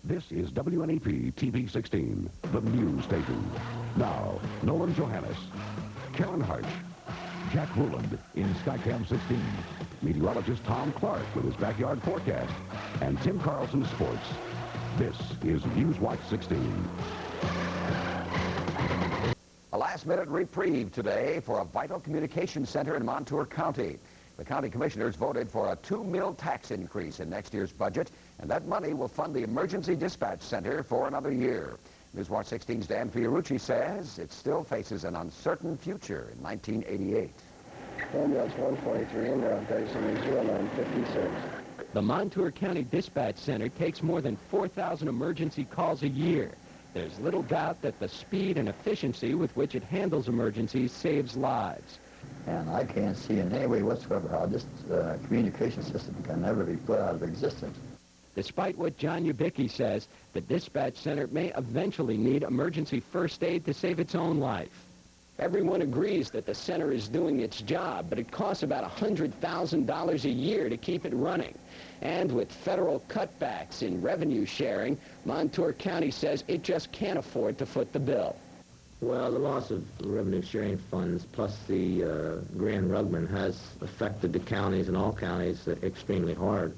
This is WNEP TV 16, the news station. Now, Nolan Johannes, Karen Hart, Jack Ruland in Skycam 16, meteorologist Tom Clark with his backyard forecast, and Tim Carlson Sports. This is Newswatch 16. A last-minute reprieve today for a vital communications center in Montour County. The county commissioners voted for a 2 mil tax increase in next year's budget, and that money will fund the emergency dispatch center for another year. Newswatch 16's Dan Fiorucci says it still faces an uncertain future in 1988. Ambulance 143 in there on 3956. The Montour County Dispatch Center takes more than 4,000 emergency calls a year. There's little doubt that the speed and efficiency with which it handles emergencies saves lives. And I can't see in any way whatsoever how this communication system can ever be put out of existence. Despite what John Ubicki says, the dispatch center may eventually need emergency first aid to save its own life. Everyone agrees that the center is doing its job, but it costs about $100,000 a year to keep it running. And with federal cutbacks in revenue sharing, Montour County says it just can't afford to foot the bill. Well, the loss of revenue sharing funds plus the Grand Rugman has affected the counties and all counties extremely hard.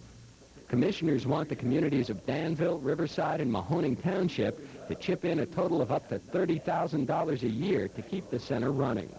Commissioners want the communities of Danville, Riverside, and Mahoning Township to chip in a total of up to $30,000 a year to keep the center running.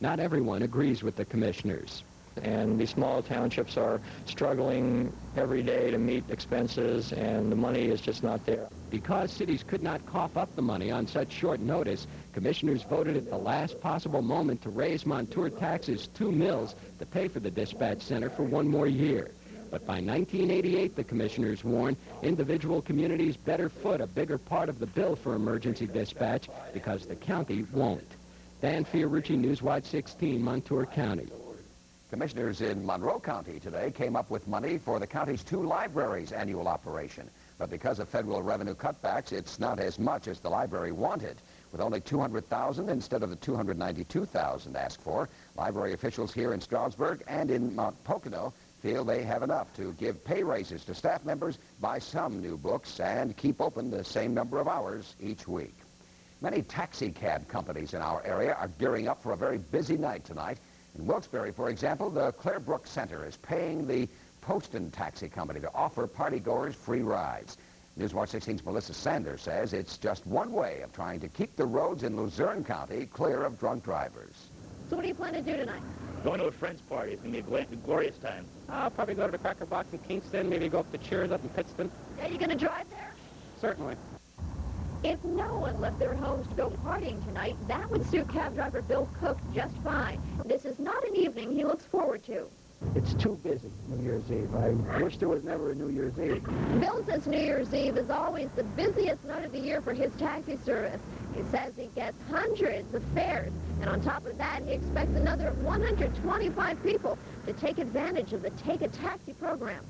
Not everyone agrees with the commissioners. And these small townships are struggling every day to meet expenses, and the money is just not there. Because cities could not cough up the money on such short notice, commissioners voted at the last possible moment to raise Montour taxes 2 mils to pay for the dispatch center for one more year. But by 1988, the commissioners warned individual communities better foot a bigger part of the bill for emergency dispatch because the county won't. Dan Fiorucci, Newswatch 16, Montour County. Commissioners in Monroe County today came up with money for the county's 2 libraries' annual operation. But because of federal revenue cutbacks, it's not as much as the library wanted. With only $200,000 instead of the $292,000 asked for, library officials here in Stroudsburg and in Mount Pocono feel they have enough to give pay raises to staff members, buy some new books, and keep open the same number of hours each week. Many taxi cab companies in our area are gearing up for a very busy night tonight. In Wilkes-Barre, for example, the Clare Brook Center is paying the Poston Taxi Company to offer partygoers free rides. Newswatch 16's Melissa Sanders says it's just one way of trying to keep the roads in Luzerne County clear of drunk drivers. So what do you plan to do tonight? Going to a friend's party. It's going to be a glorious time. I'll probably go to the Cracker Box in Kingston, maybe go up to Cheers up in Pittston. Are you going to drive there? Certainly. If no one left their homes to go partying tonight, that would suit cab driver Bill Cook just fine. This is not an evening he looks forward to. It's too busy, New Year's Eve. I wish there was never a New Year's Eve. Bill says New Year's Eve is always the busiest night of the year for his taxi service. He says he gets hundreds of fares, and on top of that, he expects another 125 people to take advantage of the Take a Taxi program.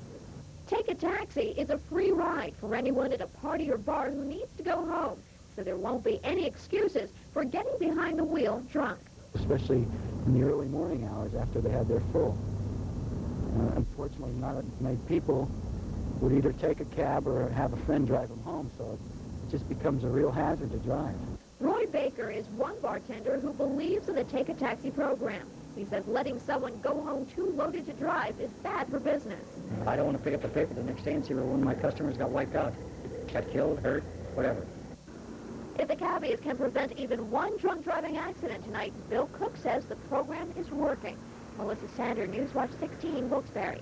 Take a Taxi is a free ride for anyone at a party or bar who needs to go home, so there won't be any excuses for getting behind the wheel drunk. Especially in the early morning hours after they had their full. Unfortunately, not many people would either take a cab or have a friend drive them home, so it just becomes a real hazard to drive. Roy Baker is one bartender who believes in the Take a Taxi program. He says letting someone go home too loaded to drive is bad for business. I don't want to pick up the paper the next day and see where one of my customers got wiped out, got killed, hurt, whatever. If the cabbies can prevent even one drunk driving accident tonight, Bill Cook says the program is working. Melissa Sanders, Newswatch 16, Wilkes-Barre.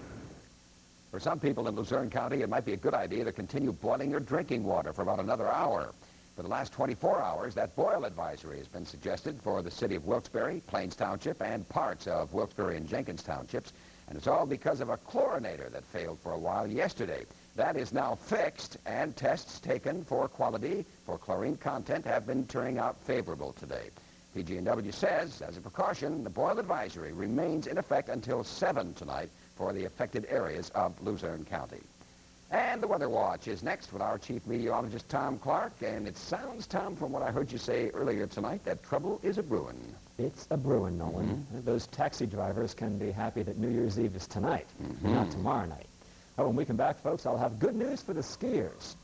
For some people in Luzerne County, it might be a good idea to continue boiling your drinking water for about another hour. For the last 24 hours, that boil advisory has been suggested for the city of Wilkes-Barre, Plains Township, and parts of Wilkes-Barre and Jenkins Townships. And it's all because of a chlorinator that failed for a while yesterday. That is now fixed, and tests taken for quality, for chlorine content, have been turning out favorable today. PG&W says, as a precaution, the boil advisory remains in effect until 7 tonight for the affected areas of Luzerne County. And the Weather Watch is next with our chief meteorologist, Tom Clark. And it sounds, Tom, from what I heard you say earlier tonight, that trouble is a-brewing. It's a-brewing, Nolan. Those taxi drivers can be happy that New Year's Eve is tonight, not tomorrow night. Oh, when we come back, folks, I'll have good news for the skiers.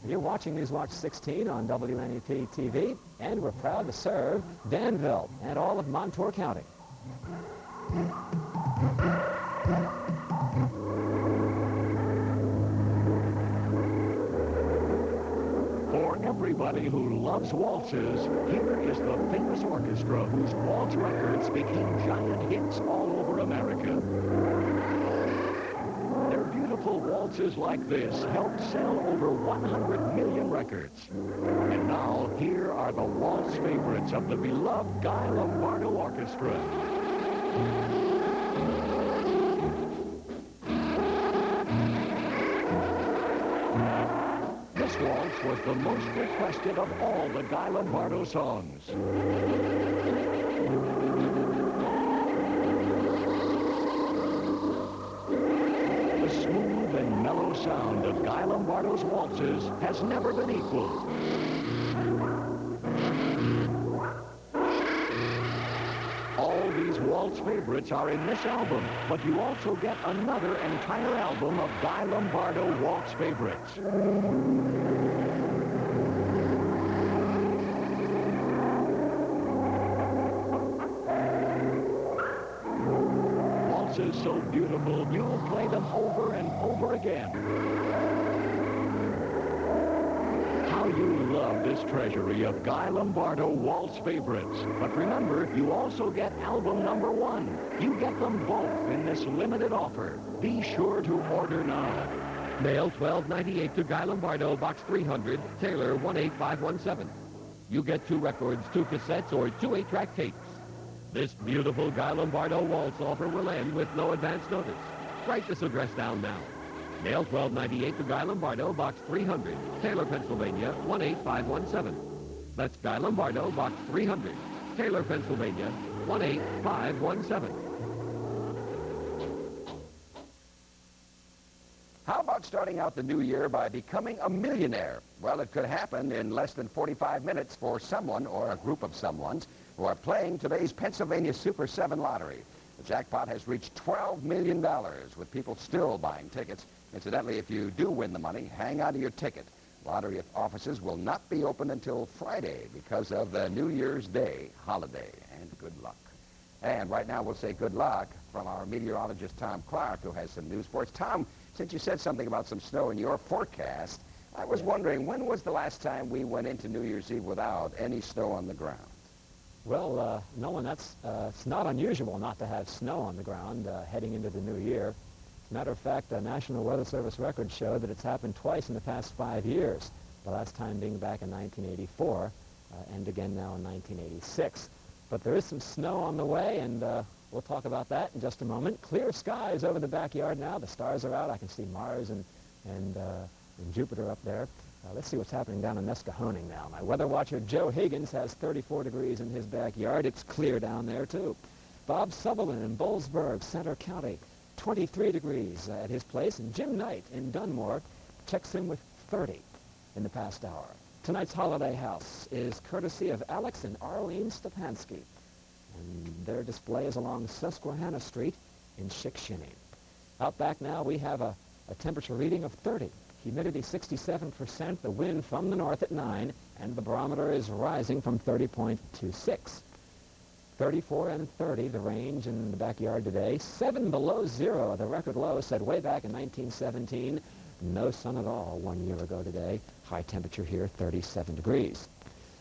You're watching Newswatch 16 on WNEP TV, and we're proud to serve Danville and all of Montour County. For everybody who loves waltzes, here is the famous orchestra whose waltz records became giant hits all over America. Their beautiful waltzes like this helped sell over 100 million records. And now, here are the waltz favorites of the beloved Guy Lombardo Orchestra. This waltz was the most requested of all the Guy Lombardo songs. The smooth and mellow sound of Guy Lombardo's waltzes has never been equaled. All these waltz favorites are in this album, but you also get another entire album of Guy Lombardo waltz favorites. Waltzes so beautiful, you'll play them over and over again. How you love this treasury of Guy Lombardo waltz favorites. But remember, you also get album number 1. You get them both in this limited offer. Be sure to order now. Mail 1298 to Guy Lombardo, Box 300, Taylor 18517. You get 2 records, 2 cassettes, or 2 8-track tapes. This beautiful Guy Lombardo waltz offer will end with no advance notice. Write this address down now. Mail 1298 to Guy Lombardo, Box 300, Taylor, Pennsylvania 18517. That's Guy Lombardo, Box 300, Taylor, Pennsylvania 18517. How about starting out the new year by becoming a millionaire? Well, it could happen in less than 45 minutes for someone or a group of someones who are playing today's Pennsylvania Super 7 lottery. The jackpot has reached $12 million, with people still buying tickets. Incidentally, if you do win the money, hang on to your ticket. Lottery offices will not be open until Friday because of the New Year's Day holiday. And good luck. And right now we'll say good luck from our meteorologist Tom Clark, who has some news for us. Tom, since you said something about some snow in your forecast, I was wondering, when was the last time we went into New Year's Eve without any snow on the ground? Well, Nolan, it's not unusual not to have snow on the ground heading into the new year. As a matter of fact, the National Weather Service records show that it's happened twice in the past 5 years, the last time being back in 1984 and again now in 1986. But there is some snow on the way, and we'll talk about that in just a moment. Clear skies over the backyard now. The stars are out. I can see Mars and Jupiter up there. Let's see what's happening down in Nescahoning now. My weather watcher, Joe Higgins, has 34 degrees in his backyard. It's clear down there, too. Bob Sutherland in Bollesburg, Center County, 23 degrees at his place. And Jim Knight in Dunmore checks in with 30 in the past hour. Tonight's Holiday House is courtesy of Alex and Arlene Stepansky. And their display is along Susquehanna Street in Chickasha. Out back now, we have a temperature reading of 30. Humidity 67%, the wind from the north at 9, and the barometer is rising from 30.26. 34 and 30, the range in the backyard today. 7 below zero, the record low set way back in 1917. No sun at all 1 year ago today. High temperature here, 37 degrees.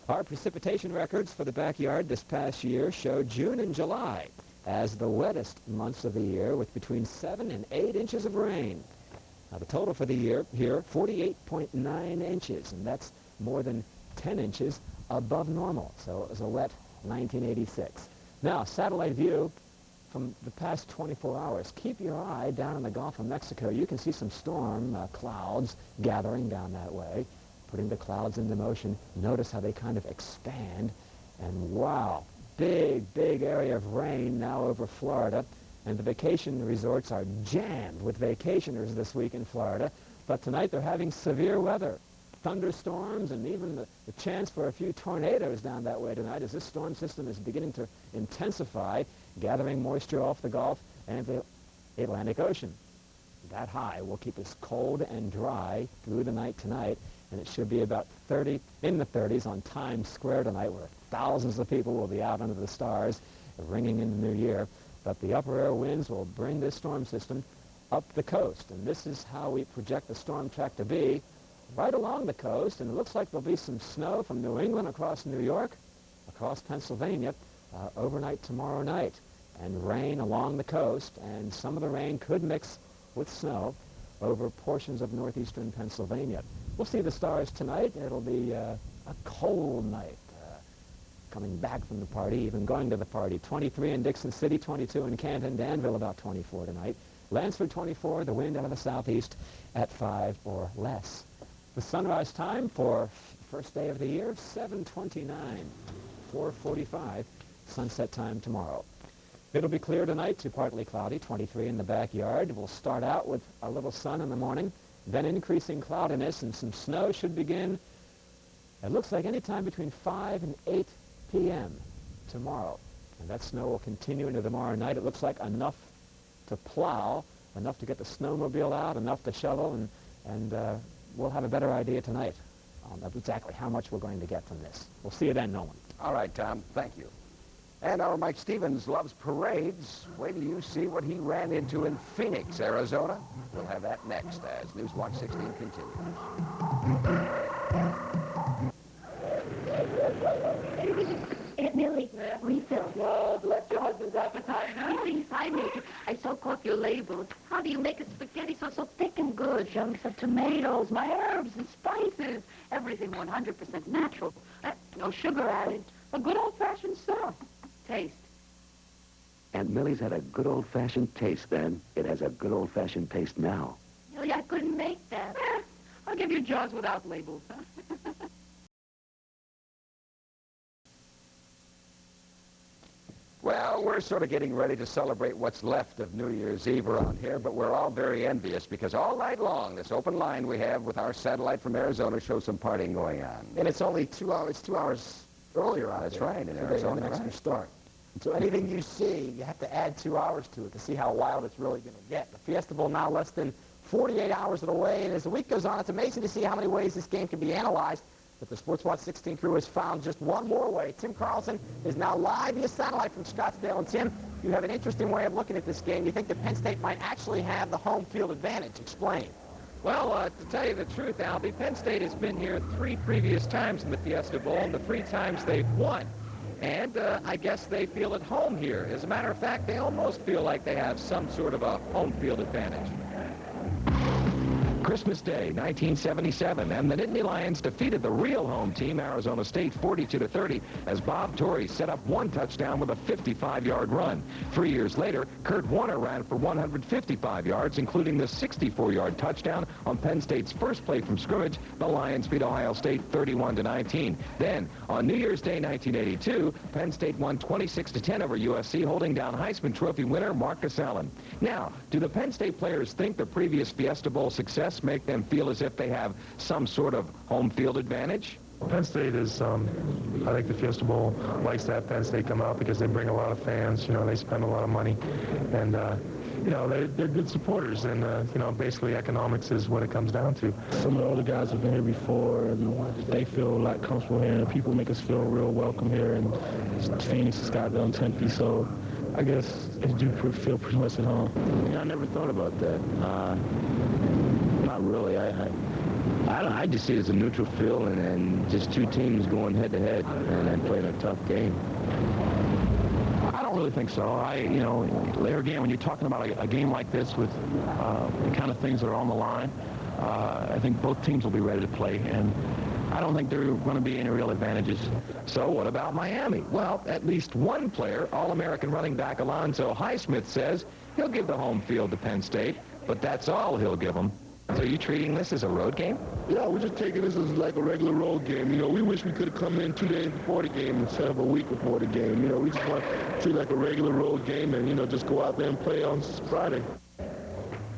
Our precipitation records for the backyard this past year show June and July as the wettest months of the year, with between 7 and 8 inches of rain. Now, the total for the year here, 48.9 inches, and that's more than 10 inches above normal. So it was a wet 1986. Now, satellite view from the past 24 hours. Keep your eye down in the Gulf of Mexico. You can see some storm clouds gathering down that way, putting the clouds into motion. Notice how they kind of expand, and wow, big area of rain now over Florida. And the vacation resorts are jammed with vacationers this week in Florida. But tonight they're having severe weather, thunderstorms, and even the chance for a few tornadoes down that way tonight as this storm system is beginning to intensify, gathering moisture off the Gulf and the Atlantic Ocean. that high will keep us cold and dry through the night tonight, and it should be about in the 30s on Times Square tonight, where thousands of people will be out under the stars ringing in the new year. But the upper air winds will bring this storm system up the coast, and this is how we project the storm track to be right along the coast. And it looks like there'll be some snow from New England across New York, across Pennsylvania, overnight tomorrow night, and rain along the coast, and some of the rain could mix with snow over portions of northeastern Pennsylvania. We'll see the stars tonight. It'll be a cold night. Coming back from the party, even going to the party. 23 in Dixon City, 22 in Canton, Danville about 24 tonight. Lansford 24, the wind out of the southeast at 5 or less. The sunrise time for first day of the year, 7:29, 4:45, sunset time tomorrow. It'll be clear tonight to partly cloudy, 23 in the backyard. We'll start out with a little sun in the morning, then increasing cloudiness, and some snow should begin, it looks like any time between 5 and 8 p.m. tomorrow. And that snow will continue into tomorrow night. It looks like enough to plow, enough to get the snowmobile out, enough to shovel, and we'll have a better idea tonight of exactly how much we're going to get from this. We'll see you then, Nolan. All right, Tom, thank you. And our Mike Stevens loves parades. Wait till you see what he ran into in Phoenix, Arizona. We'll have that next as Newswatch 16 continues. Aunt Millie, refill. Oh, bless your husband's appetite, huh? Please, I make it. I soak off your labels. How do you make a spaghetti sauce so thick and good? Chunks of tomatoes, my herbs and spices. Everything 100% natural. No sugar added. A good old-fashioned sauce. Taste. Aunt Millie's had a good old-fashioned taste then. It has a good old-fashioned taste now. Millie, I couldn't make that. I'll give you jars without labels, huh? Well, we're sort of getting ready to celebrate what's left of New Year's Eve around here, but we're all very envious because all night long, this open line we have with our satellite from Arizona shows some partying going on. And it's only 2 hours, 2 hours earlier out That's there. right, in So Arizona, they have an extra right. start. So anything you see, you have to add 2 hours to it to see how wild it's really going to get. The Fiesta Bowl now less than 48 hours away, and as the week goes on, it's amazing to see how many ways this game can be analyzed. But the Sports Watch 16 crew has found just one more way. Tim Carlson is now live via satellite from Scottsdale. And Tim, you have an interesting way of looking at this game. You think that Penn State might actually have the home field advantage. Explain. Well, to tell you the truth, Albie, Penn State has been here 3 previous times in the Fiesta Bowl, and the 3 times they've won. And I guess they feel at home here. As a matter of fact, they almost feel like they have some sort of a home field advantage. Christmas Day, 1977, and the Nittany Lions defeated the real home team, Arizona State, 42-30, as Bob Torrey set up 1 touchdown with a 55-yard run. 3 years later, Kurt Warner ran for 155 yards, including the 64-yard touchdown on Penn State's first play from scrimmage. The Lions beat Ohio State 31-19. Then, on New Year's Day, 1982, Penn State won 26-10 over USC, holding down Heisman Trophy winner Marcus Allen. Now, do the Penn State players think the previous Fiesta Bowl success make them feel as if they have some sort of home field advantage? Penn State is, I think the Fiesta Bowl likes to have Penn State come out because they bring a lot of fans. You know, they spend a lot of money, and you know, they're good supporters, and you know, basically economics is what it comes down to. Some of the older guys have been here before, and they feel like comfortable here, and people make us feel real welcome here in Phoenix, Scottsdale, and Tempe. So I guess I do feel pretty much at home. Yeah, I never thought about that. Not really. I just see it as a neutral field and just 2 teams going head-to-head and playing a tough game. I don't really think so. You know, later again, when you're talking about a game like this with the kind of things that are on the line, I think both teams will be ready to play, and I don't think there are going to be any real advantages. So what about Miami? Well, at least one player, All-American running back Alonzo Highsmith, says he'll give the home field to Penn State, but that's all he'll give them. So are you treating this as a road game? Yeah, we're just taking this as like a regular road game. You know, we wish we could have come in 2 days before the game instead of a week before the game. You know, we just want to treat it like a regular road game and, you know, just go out there and play on Friday.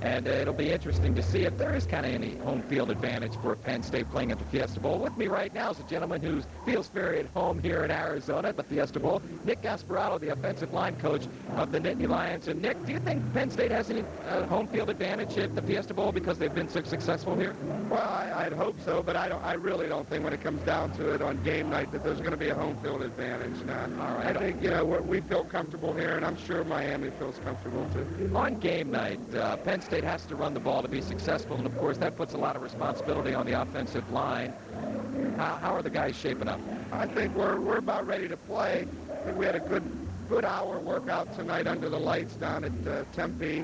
And it'll be interesting to see if there is kind of any home field advantage for Penn State playing at the Fiesta Bowl. With me right now is a gentleman who feels very at home here in Arizona at the Fiesta Bowl, Nick Gasparotto, the offensive line coach of the Nittany Lions. And Nick, do you think Penn State has any home field advantage at the Fiesta Bowl because they've been so successful here? Well, I'd hope so, but I really don't think when it comes down to it on game night that there's going to be a home field advantage. All right. I think, we feel comfortable here, and I'm sure Miami feels comfortable too. On game night, Penn State has to run the ball to be successful, and of course that puts a lot of responsibility on the offensive line. How are the guys shaping up? I think we're about ready to play. I think we had a good hour workout tonight under the lights down at Tempe,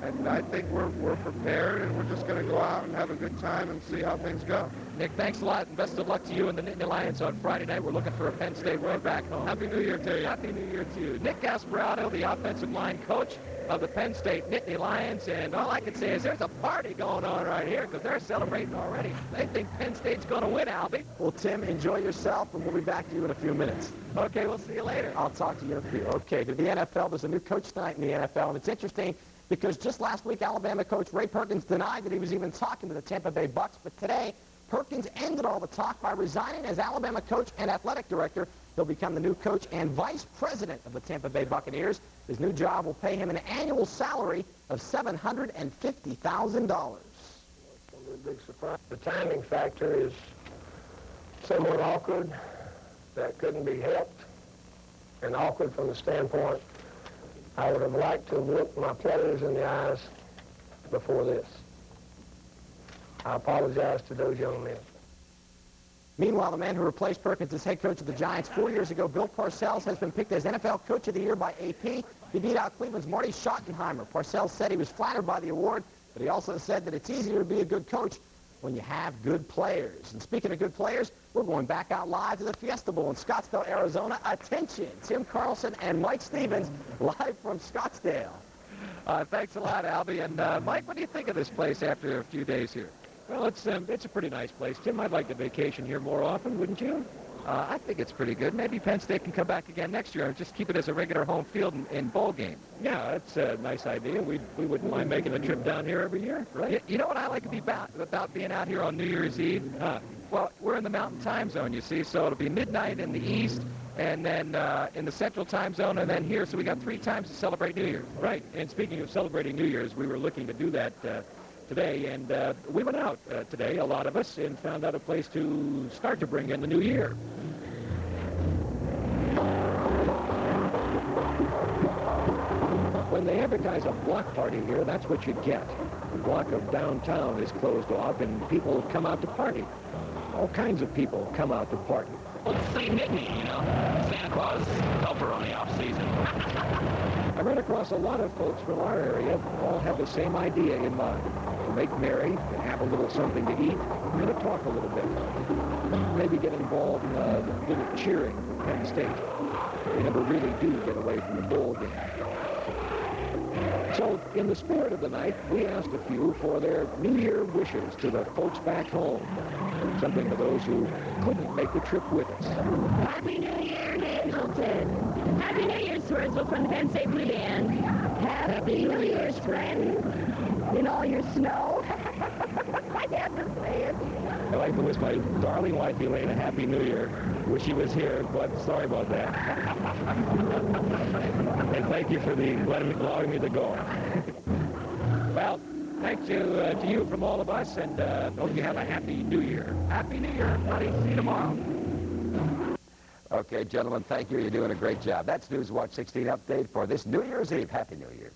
and I think we're prepared, and we're just going to go out and have a good time and see how things go. Nick, thanks a lot, and best of luck to you and the Nittany Lions on Friday night. We're looking for a Penn State win back home. Happy New Year to you. Happy New Year to you. Nick Gasparotto, the offensive line coach of the Penn State Nittany Lions, and all I can say is there's a party going on right here because they're celebrating already. They think Penn State's going to win, Albie. Well, Tim, enjoy yourself, and we'll be back to you in a few minutes. Okay, we'll see you later. I'll talk to you in a few. Okay, to the NFL, there's a new coach tonight in the NFL, and it's interesting because just last week, Alabama coach Ray Perkins denied that he was even talking to the Tampa Bay Bucs, but today, Perkins ended all the talk by resigning as Alabama coach and athletic director. He'll become the new coach and vice president of the Tampa Bay Buccaneers. His new job will pay him an annual salary of $750,000. Big surprise. The timing factor is somewhat awkward. That couldn't be helped, and awkward from the standpoint I would have liked to have looked my players in the eyes before this. I apologize to those young men. Meanwhile, the man who replaced Perkins as head coach of the Giants 4 years ago, Bill Parcells, has been picked as NFL Coach of the Year by AP. He beat out Cleveland's Marty Schottenheimer. Parcells said he was flattered by the award, but he also said that it's easier to be a good coach when you have good players. And speaking of good players, we're going back out live to the Fiesta Bowl in Scottsdale, Arizona. Attention, Tim Carlson and Mike Stevens live from Scottsdale. Thanks a lot, Albie. And Mike, what do you think of this place after a few days here? Well, it's a pretty nice place. Tim, I'd like to vacation here more often, wouldn't you? I think it's pretty good. Maybe Penn State can come back again next year and just keep it as a regular home field in bowl games. Yeah, that's a nice idea. We wouldn't mind making a trip down here every year, right? You know what I like about being out here on New Year's Eve? Well, we're in the Mountain Time Zone, you see, so it'll be midnight in the east, and then in the Central Time Zone, and then here, so we got 3 times to celebrate New Year's. Right, and speaking of celebrating New Year's, we were looking to do that today, and we went out today, a lot of us, and found out a place to start to bring in the new year. When they advertise a block party here, that's what you get. The block of downtown is closed off, and people come out to party. All kinds of people come out to party. Well, it's St. Nittany, Santa Claus helper on the off-season. I ran across a lot of folks from our area all have the same idea in mind. To make merry, to have a little something to eat, and to talk a little bit. Maybe get involved in a little cheering for Penn State. They never really do get away from the bowl game. So, in the spirit of the night, we asked a few for their New Year wishes to the folks back home. Something for those who couldn't make the trip with us. Happy New Year, Hamilton. Happy New Year's, Swordsville from the Penn State Blue Band. Happy New Year's, friend. In all your snow. I have to say it. I'd like to wish my darling wife, Elaine, a Happy New Year. Wish she was here, but sorry about that. And thank you for allowing me to go. Well, thanks to you from all of us, and hope you have a Happy New Year. Happy New Year, everybody. See you tomorrow. Okay, gentlemen, thank you. You're doing a great job. That's Newswatch 16 update for this New Year's Eve. Happy New Year.